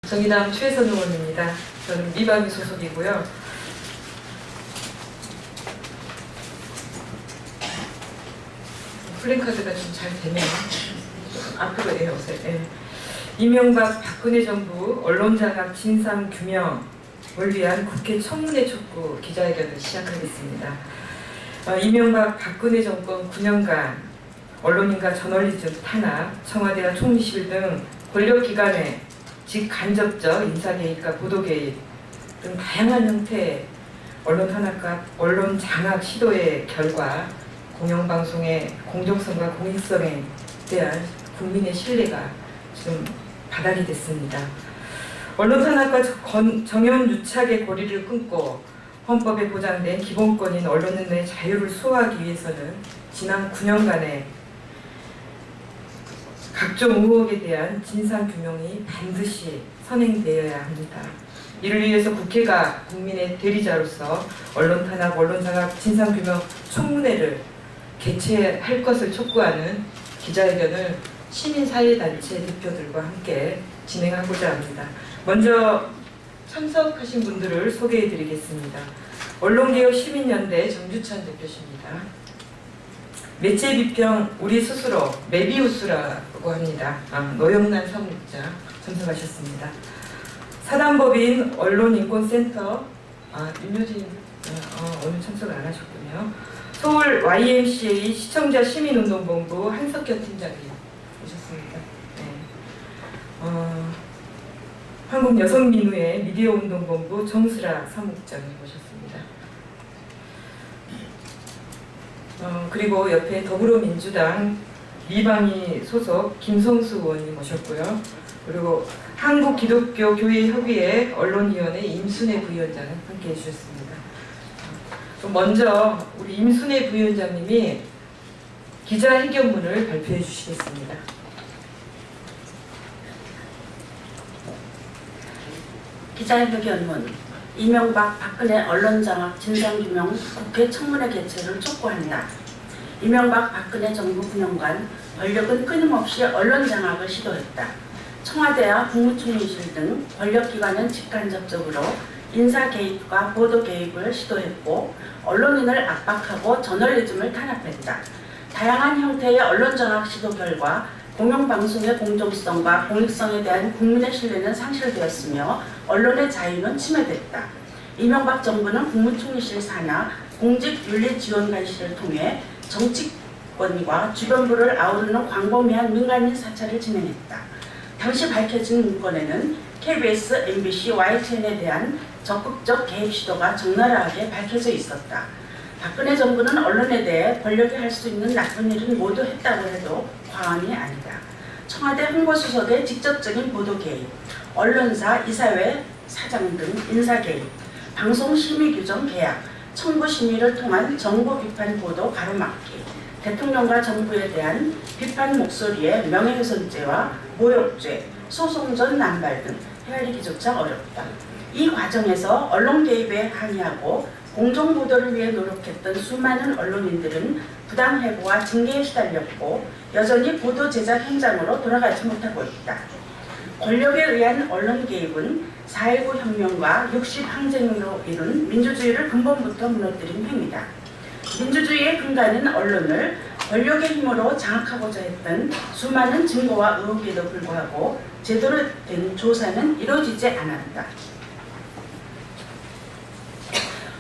정의당 최선 의원입니다. 저는 미방위 소속이고요. 플랜카드가 좀 잘 되네요. 앞으로 오세요. 네. 이명박 박근혜 정부 언론장악 진상 규명을 위한 국회 청문회 촉구 기자회견을 시작하겠습니다. 이명박 박근혜 정권 9년간 언론인과 저널리즘 탄압, 청와대와 총리실 등 권력기관의 직간접적 인사개입과 보도개입 등 다양한 형태의 언론 탄압과 언론 장악 시도의 결과 공영방송의 공정성과 공익성에 대한 국민의 신뢰가 지금 바닥이 됐습니다. 언론 탄압과 정연유착의 고리를 끊고 헌법에 보장된 기본권인 언론의 자유를 수호하기 위해서는 지난 9년간의 각종 의혹에 대한 진상규명이 반드시 선행되어야 합니다. 이를 위해서 국회가 국민의 대리자로서 언론 탄압, 언론 장악, 진상규명 청문회를 개최할 것을 촉구하는 기자회견을 시민사회단체 대표들과 함께 진행하고자 합니다. 먼저 참석하신 분들을 소개해드리겠습니다. 언론개혁 시민연대 정주찬 대표십니다. 매체비평 우리 스스로 메비우스라고 합니다. 노영란 사무국장 참석하셨습니다. 사단법인 언론인권센터 윤효진 오늘 참석을 안 하셨군요. 서울 YMCA 시청자 시민운동본부 한석현 팀장님 오셨습니다. 네. 한국여성민우회 미디어운동본부 정수라 사무국장님 오셨습니다. 그리고 옆에 더불어민주당 미방위 소속 김성수 의원님 오셨고요. 그리고 한국기독교교회협의회 언론위원회 임순애 부위원장은 함께해 주셨습니다. 먼저 우리 임순애 부위원장님이 기자회견문을 발표해 주시겠습니다. 기자회견문 이명박 박근혜 언론장악 진상규명 국회 청문회 개최를 촉구한다. 이명박 박근혜 정부 9년간 권력은 끊임없이 언론장악을 시도했다. 청와대와 국무총리실 등 권력기관은 직간접적으로 인사 개입과 보도 개입을 시도했고 언론인을 압박하고 저널리즘을 탄압했다. 다양한 형태의 언론장악 시도 결과 공영방송의 공정성과 공익성에 대한 국민의 신뢰는 상실되었으며 언론의 자유는 침해됐다. 이명박 정부는 국무총리실 산하 공직윤리지원관실을 통해 정치권과 주변부를 아우르는 광범위한 민간인 사찰을 진행했다. 당시 밝혀진 문건에는 KBS, MBC, YTN에 대한 적극적 개입 시도가 적나라하게 밝혀져 있었다. 박근혜 정부는 언론에 대해 권력이 할 수 있는 나쁜 일은 모두 했다고 해도 과언이 아니다. 청와대 홍보수석의 직접적인 보도 개입, 언론사, 이사회 사장 등 인사 개입, 방송 심의 규정 개약, 청구 심의를 통한 정부 비판 보도 가로막기, 대통령과 정부에 대한 비판 목소리의 명예훼손죄와 모욕죄, 소송 전 남발 등 헤아리기조차 어렵다. 이 과정에서 언론 개입에 항의하고 공정보도를 위해 노력했던 수많은 언론인들은 부당해고와 징계에 시달렸고 여전히 보도 제작 현장으로 돌아가지 못하고 있다. 권력에 의한 언론 개입은 4.19 혁명과 60 항쟁으로 이룬 민주주의를 근본부터 무너뜨린 행위다. 민주주의의 근간인 언론을 권력의 힘으로 장악하고자 했던 수많은 증거와 의혹에도 불구하고 제대로 된 조사는 이루어지지 않았다.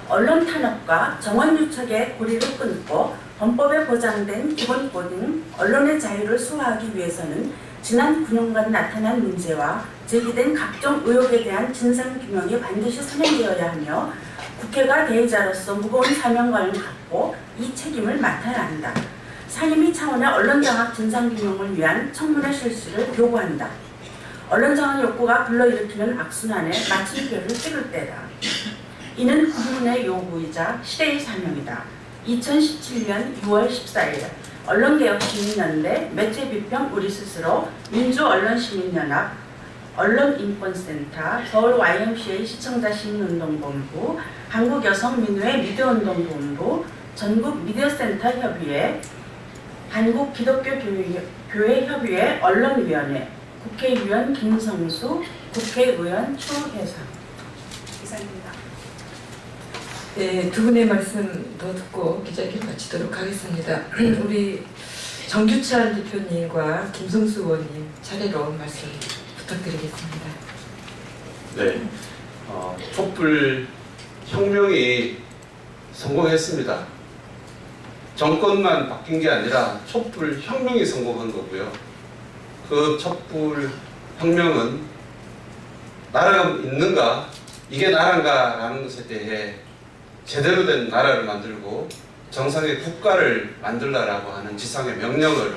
언론 탄압과 정원유착의 고리를 끊고 헌법에 보장된 기본권인 언론의 자유를 수호하기 위해서는 지난 9년간 나타난 문제와 제기된 각종 의혹에 대한 진상규명이 반드시 선행되어야 하며 국회가 대의자로서 무거운 사명감을 갖고 이 책임을 맡아야 한다. 상임위 차원의 언론장악 진상규명을 위한 청문회 실시를 요구한다. 언론장악 욕구가 불러일으키는 악순환에 마침표를 찍을 때다. 이는 국민의 요구이자 시대의 사명이다. 2017년 6월 14일 언론개혁시민연대 매체비평 우리 스스로 민주언론시민연합 언론인권센터 서울 YMCA 시청자 시민운동본부 한국여성민우회 미디어운동본부 전국미디어센터 협의회 한국기독교교회협의회 언론위원회 국회의원 김성수 국회의원 추혜상. 이상입니다. 네, 두 분의 말씀 더 듣고 기자회견 마치도록 하겠습니다. 우리 정규찬 대표님과 김성수 의원님 차례로 말씀 부탁드리겠습니다. 네, 촛불 혁명이 성공했습니다. 정권만 바뀐 게 아니라 촛불 혁명이 성공한 거고요. 그 촛불 혁명은 나라가 있는가, 이게 나라인가 라는 것에 대해 제대로 된 나라를 만들고 정상의 국가를 만들라라고 하는 지상의 명령으로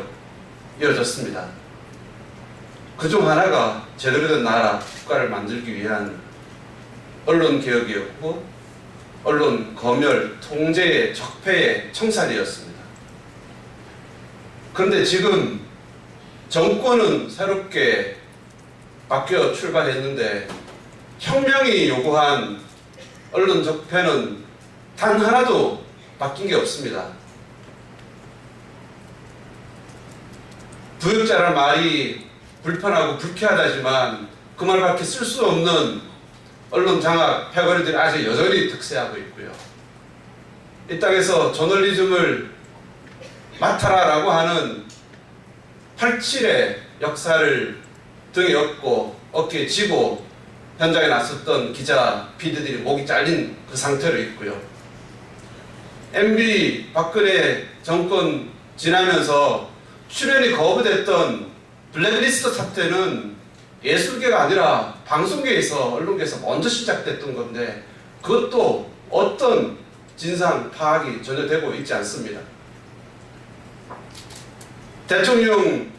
이어졌습니다. 그중 하나가 제대로 된 나라, 국가를 만들기 위한 언론개혁이었고 언론 검열, 통제의 적폐의 청산이었습니다. 그런데 지금 정권은 새롭게 바뀌어 출발했는데 혁명이 요구한 언론 적폐는 단 하나도 바뀐 게 없습니다. 부역자란 말이 불편하고 불쾌하다지만 그 말밖에 쓸 수 없는 언론 장악 패거리들이 아직 여전히 득세하고 있고요. 이 땅에서 저널리즘을 맡아라라고 하는 87의 역사를 등에 업고 어깨에 지고 현장에 나섰던 기자, PD들이 목이 잘린 그 상태로 있고요. MB 박근혜 정권 지나면서 출연이 거부됐던 블랙리스트 사태는 예술계가 아니라 방송계에서, 언론계에서 먼저 시작됐던 건데 그것도 어떤 진상 파악이 전혀 되고 있지 않습니다. 대통령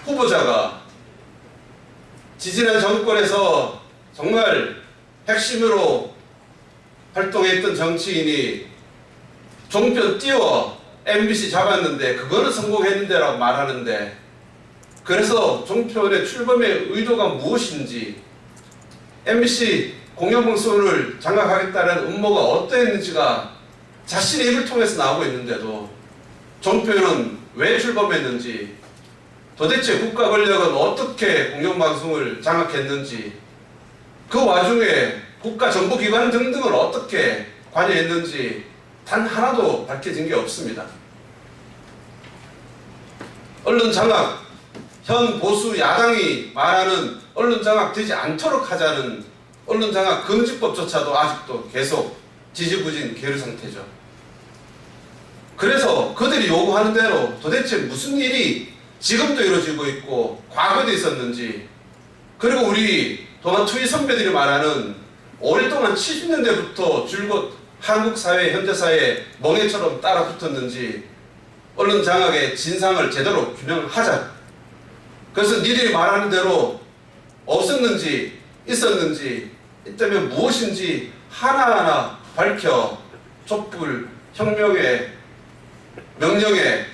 후보자가 지지난 정권에서 정말 핵심으로 활동했던 정치인이 종편 띄워 MBC 잡았는데 그거는 성공했는데라고 말하는데, 그래서 종편의 출범의 의도가 무엇인지, MBC 공영방송을 장악하겠다는 음모가 어떠했는지가 자신의 입을 통해서 나오고 있는데도 종편은 왜 출범했는지, 도대체 국가 권력은 어떻게 공영방송을 장악했는지, 그 와중에 국가 정보기관 등등을 어떻게 관여했는지 단 하나도 밝혀진 게 없습니다. 언론 장악, 현 보수 야당이 말하는 언론 장악 되지 않도록 하자는 언론 장악 금지법조차도 아직도 계속 지지부진 계류 상태죠. 그래서 그들이 요구하는 대로 도대체 무슨 일이 지금도 이루어지고 있고 과거도 있었는지, 그리고 우리 동아투이 선배들이 말하는 오랫동안 70년대부터 줄곧 한국 사회, 현대 사회에 멍해처럼 따라 붙었는지 언론 장악의 진상을 제대로 규명하자. 그래서 니들이 말하는 대로 없었는지 있었는지 있다면 무엇인지 하나하나 밝혀 촛불 혁명의 명령에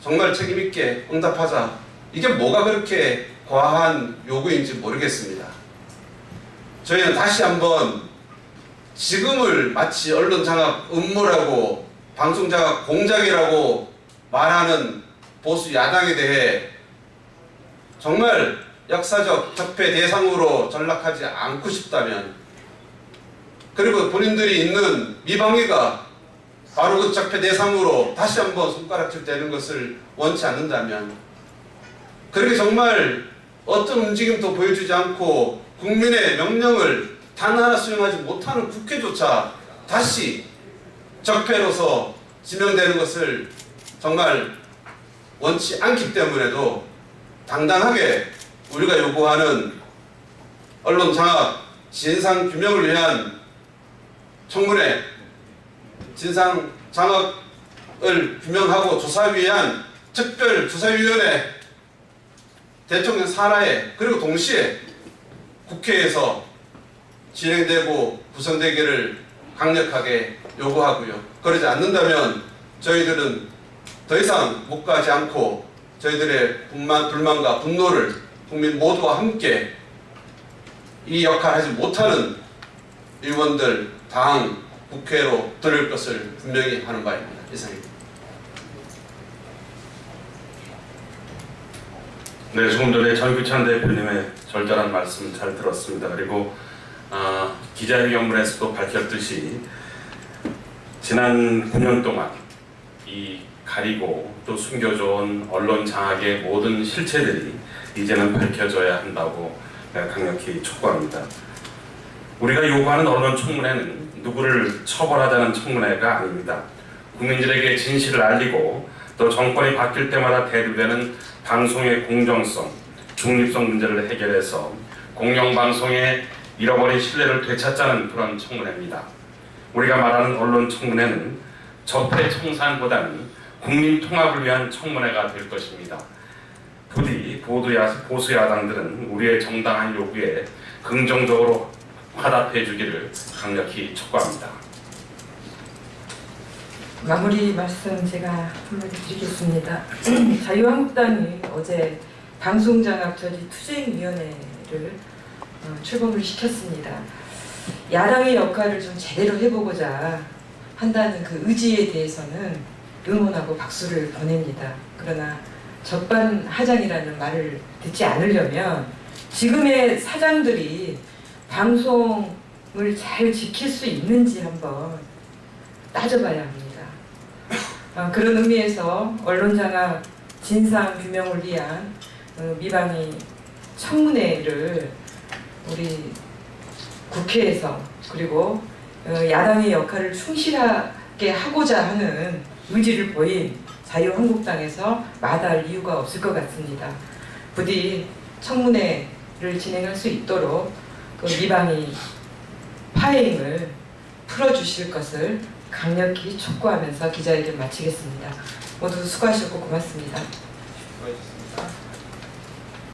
정말 책임있게 응답하자. 이게 뭐가 그렇게 과한 요구인지 모르겠습니다. 저희는 다시 한번 지금을 마치 언론 장악 음모라고, 방송 장악 공작이라고 말하는 보수 야당에 대해 정말 역사적 적폐 대상으로 전락하지 않고 싶다면, 그리고 본인들이 있는 미방위가 바로 그 적폐 대상으로 다시 한번 손가락질 대는 것을 원치 않는다면, 그렇게 정말 어떤 움직임도 보여주지 않고 국민의 명령을 단 하나 수행하지 못하는 국회조차 다시 적폐로서 지명되는 것을 정말 원치 않기 때문에도 당당하게 우리가 요구하는 언론 장악, 진상 규명을 위한 청문회, 진상 장악을 규명하고 조사하기 위한 특별조사위원회, 대통령 산하에, 그리고 동시에 국회에서 진행되고 구성되기를 강력하게 요구하고요. 그러지 않는다면 저희들은 더 이상 묵과하지 않고 저희들의 불만과 분노를 국민 모두와 함께 이 역할을 하지 못하는 의원들, 당, 국회로 돌릴 것을 분명히 하는 바입니다. 이상입니다. 네, 조금 전에 정규찬 대표님의 절절한 말씀 잘 들었습니다. 그리고 기자회견문에서도 밝혔듯이 지난 9년 동안 이 가리고 또 숨겨져온 언론 장악의 모든 실체들이 이제는 밝혀져야 한다고 강력히 촉구합니다. 우리가 요구하는 언론 청문회는 누구를 처벌하자는 청문회가 아닙니다. 국민들에게 진실을 알리고 또 정권이 바뀔 때마다 대두되는 방송의 공정성, 중립성 문제를 해결해서 공영방송의 잃어버린 신뢰를 되찾자는 그런 청문회입니다. 우리가 말하는 언론 청문회는 적폐청산보다는 국민 통합을 위한 청문회가 될 것입니다. 부디 보수 야당들은 우리의 정당한 요구에 긍정적으로 화답해 주기를 강력히 촉구합니다. 마무리 말씀 제가 한마디 드리겠습니다. 자유한국당이 어제 방송장악 저지 투쟁위원회를 출범을 시켰습니다. 야당의 역할을 좀 제대로 해보고자 한다는 그 의지에 대해서는 응원하고 박수를 보냅니다. 그러나 적반하장이라는 말을 듣지 않으려면 지금의 사장들이 방송을 잘 지킬 수 있는지 한번 따져봐야 합니다. 그런 의미에서 언론장악 진상규명을 위한 미방위 청문회를 우리 국회에서 그리고 야당의 역할을 충실하게 하고자 하는 의지를 보인 자유한국당에서 마다할 이유가 없을 것 같습니다. 부디 청문회를 진행할 수 있도록 그 미방위 파행을 풀어주실 것을 강력히 촉구하면서 기자회견 마치겠습니다. 모두 수고하셨고 고맙습니다. 수고하셨습니다.